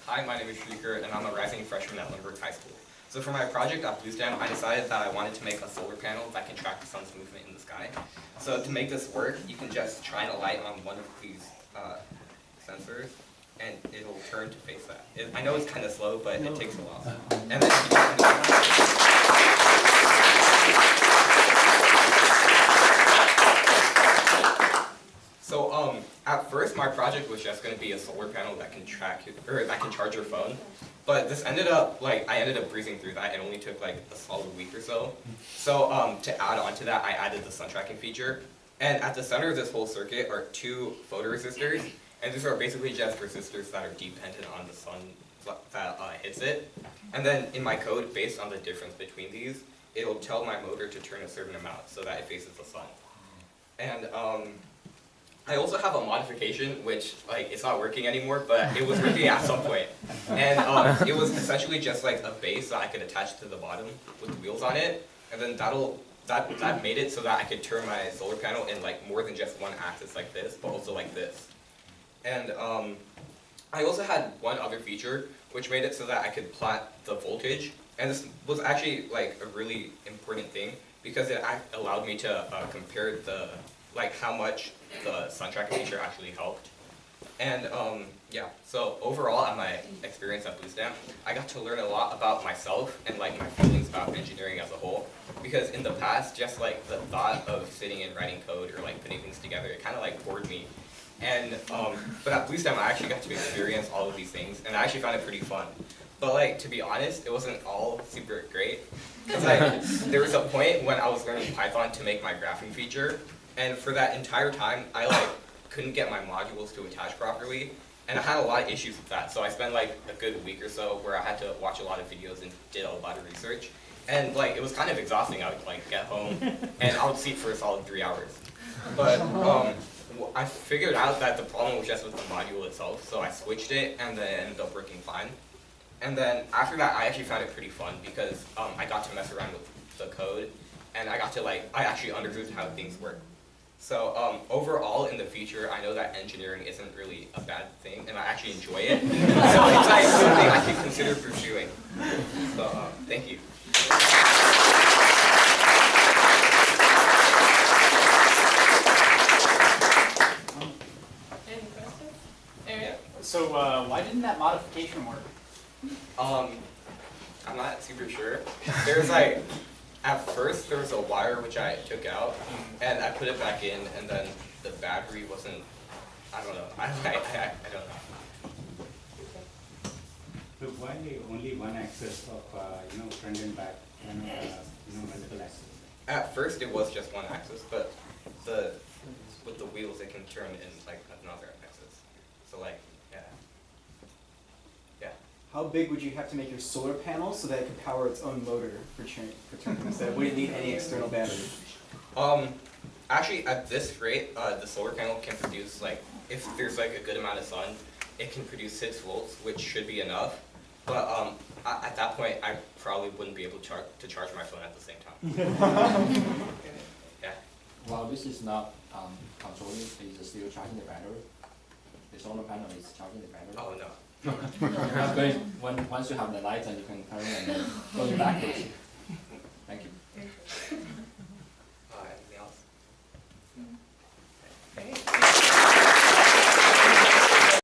Hi, my name is Srikar, and I'm a rising freshman at Lindbergh High School. So for my project at BlueStamp, I decided that I wanted to make a solar panel that can track the sun's movement in the sky. So to make this work, you can just shine a light on one of these sensors, and it'll turn to face that. I know it's kind of slow, but it takes a while. And then So at first, my project was just going to be a solar panel that can track or that can charge your phone. But this ended up I ended up breezing through that. It only took like a solid week or so. So to add on to that, I added the sun tracking feature. And at the center of this whole circuit are two photoresistors, and these are basically just resistors that are dependent on the sun that hits it. And then in my code, based on the difference between these, it'll tell my motor to turn a certain amount so that it faces the sun. And I also have a modification, which it's not working anymore, but it was working at some point. And it was essentially just like a base that I could attach to the bottom with the wheels on it, and then that made it so that I could turn my solar panel in more than just one axis like this, but also like this. And I also had one other feature, which made it so that I could plot the voltage. And this was actually a really important thing, because it allowed me to compare how much the sun tracking feature actually helped. And yeah, so overall at my experience at BlueStamp, I got to learn a lot about myself and my feelings about engineering as a whole. Because in the past, just the thought of sitting and writing code or putting things together, it kind of bored me. And but at BlueStamp, I actually got to experience all of these things, and I actually found it pretty fun. But to be honest, it wasn't all super great. Because there was a point when I was learning Python to make my graphing feature, and for that entire time, I couldn't get my modules to attach properly, and I had a lot of issues with that. So I spent a good week or so where I had to watch a lot of videos and did a lot of research, and it was kind of exhausting. I would get home and I would sleep for a solid 3 hours. But I figured out that the problem was just with the module itself, so I switched it, and then it ended up working fine. And then after that, I actually found it pretty fun because I got to mess around with the code, and I got to I actually understood how things work. So overall, in the future, I know that engineering isn't really a bad thing, and I actually enjoy it. So it's something I can consider pursuing. So thank you. Any questions? Eric? So why didn't that modification work? I'm not super sure. There's at first there was a wire which I took out, and I put it back in, and then the battery wasn't, I don't know, I don't know. So why only one axis of front and back, multiple axes? At first it was just one axis, but with the wheels it can turn in another axis. So yeah. How big would you have to make your solar panel so that it could power its own motor for turning instead? Would it need any external battery? Actually, at this rate, the solar panel can produce if there's a good amount of sun, it can produce 6 volts, which should be enough. But at that point, I probably wouldn't be able to charge my phone at the same time. Yeah. Well, this is not controlling, it's still charging the battery. The solar panel is charging the battery. Oh no. Once you have the light, and you can turn and then go backwards.